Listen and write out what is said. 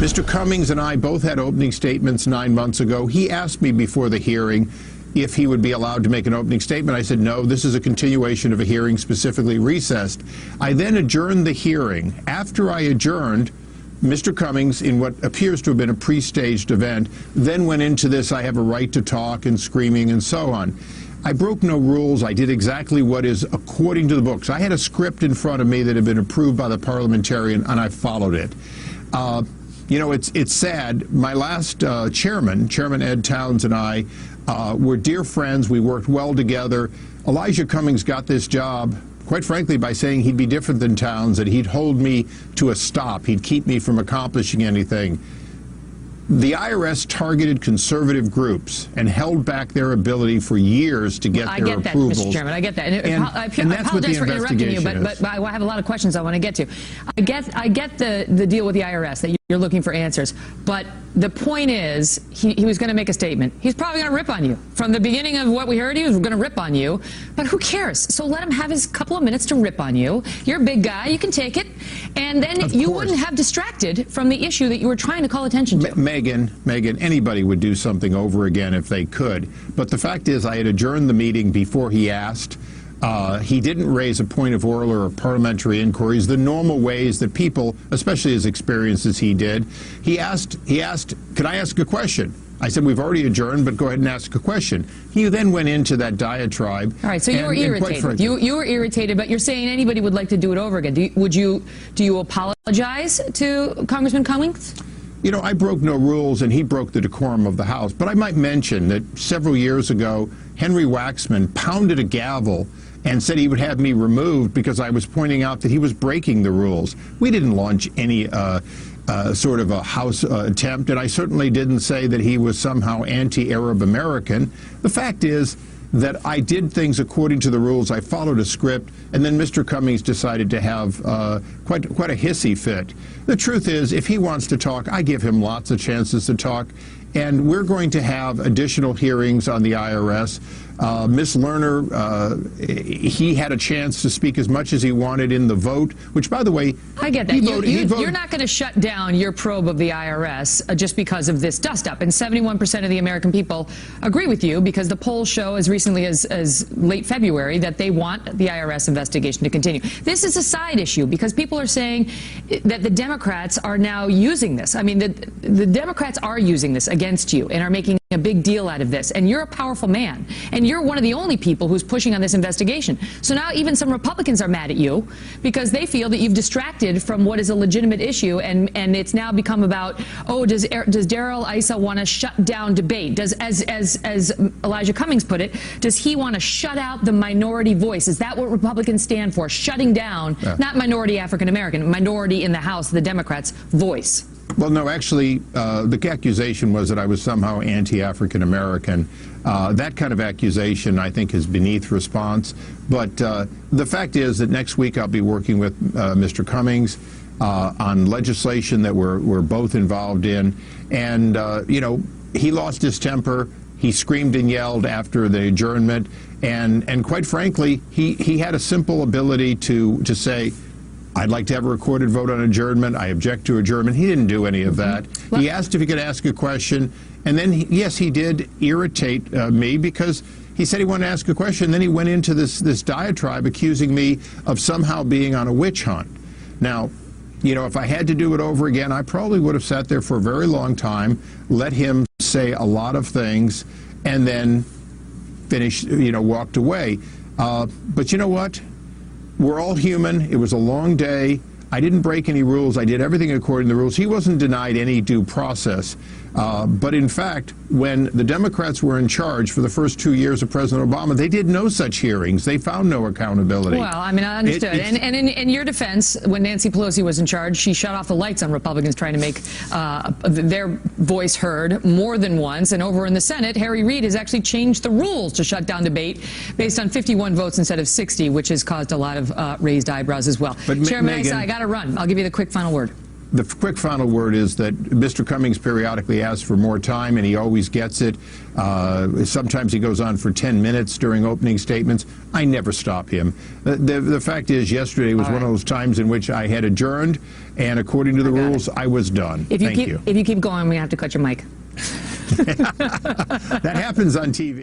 Mr. Cummings and I both had opening statements 9 months ago. He asked me before the hearing if he would be allowed to make an opening statement. I said, no, this is a continuation of a hearing specifically recessed. I then adjourned the hearing. After I adjourned, Mr. Cummings, in what appears to have been a pre-staged event, then went into this, I have a right to talk, and screaming and so on. I broke no rules. I did exactly what is according to the books. I had a script in front of me that had been approved by the parliamentarian, and I followed it. You know, it's sad. My last Chairman Ed Towns, and I were dear friends. We worked well together. Elijah Cummings got this job, quite frankly, by saying he'd be different than Towns, that he'd hold me to a stop. He'd keep me from accomplishing anything. The IRS targeted conservative groups and held back their ability for years to get their approvals. Mr. Chairman, I get that. And I apologize for interrupting you, but I have a lot of questions I want to get to. I get the deal with the IRS, that you're looking for answers. But the point is, he was going to make a statement. He's probably going to rip on you. From the beginning of what we heard, he was going to rip on you. But who cares? So let him have his couple of minutes to rip on you. You're a big guy. You can take it. And then you wouldn't have distracted from the issue that you were trying to call attention to. Megyn, anybody would do something over again if they could. But the fact is, I had adjourned the meeting before he asked. He didn't raise a point of order or parliamentary inquiries, the normal ways that people, especially as experienced as he did. He asked, could I ask a question? I said, we've already adjourned, but go ahead and ask a question. He then went into that diatribe. All right, so you were irritated. You were irritated, but you're saying anybody would like to do it over again. Do you apologize to Congressman Cummings? You know, I broke no rules, and he broke the decorum of the House. But I might mention that several years ago, Henry Waxman pounded a gavel and said he would have me removed because I was pointing out that he was breaking the rules. We didn't launch any sort of a House attempt, and I certainly didn't say that he was somehow anti-Arab American. The fact is that I did things according to the rules. I followed a script, and then Mr. Cummings decided to have quite a hissy fit. The truth is, if he wants to talk, I give him lots of chances to talk, and we're going to have additional hearings on the IRS. Ms. Lerner, he had a chance to speak as much as he wanted in the vote, which, by the way, I get that. You're not going to shut down your probe of the IRS just because of this dust-up. And 71% of the American people agree with you, because the polls show as recently as late February that they want the IRS investigation to continue. This is a side issue because people are saying that the Democrats are now using this. I mean, the Democrats are using this against you and are making a big deal out of this. And you're a powerful man. And you're one of the only people who's pushing on this investigation. So now even some Republicans are mad at you because they feel that you've distracted from what is a legitimate issue, and it's now become about, oh, does Darrell Issa want to shut down debate? Does, as Elijah Cummings put it, does he want to shut out the minority voice? Is that what Republicans stand for? Shutting down, not minority African American, minority in the House, the Democrats' voice. Well, no, actually, the accusation was that I was somehow anti-African American. That kind of accusation, I think, is beneath response. But the fact is that next week I'll be working with Mr. Cummings on legislation that we're both involved in. And, you know, he lost his temper. He screamed and yelled after the adjournment. And quite frankly, he had a simple ability to say, I'd like to have a recorded vote on adjournment. I object to adjournment. He didn't do any of that. He asked if he could ask a question. And then, yes, he did irritate me because he said he wanted to ask a question. Then he went into this diatribe accusing me of somehow being on a witch hunt. Now, you know, if I had to do it over again, I probably would have sat there for a very long time, let him say a lot of things, and then finished, you know, walked away. But you know what? We're all human. It was a long day. I didn't break any rules. I did everything according to the rules. He wasn't denied any due process. But in fact, when the Democrats were in charge for the first 2 years of President Obama, they did no such hearings. They found no accountability. Well, I mean, I understood. And in your defense, when Nancy Pelosi was in charge, she shut off the lights on Republicans trying to make their voice heard more than once. And over in the Senate, Harry Reid has actually changed the rules to shut down debate based on 51 votes instead of 60, which has caused a lot of raised eyebrows as well. But Chairman Issa, I got to run. I'll give you the quick final word. The quick final word is that Mr. Cummings periodically asks for more time, and he always gets it. Sometimes he goes on for 10 minutes during opening statements. I never stop him. The fact is, yesterday was one of those times in which I had adjourned, and according to the rules, I was done. Thank you. If you keep going, we have to cut your mic. That happens on TV.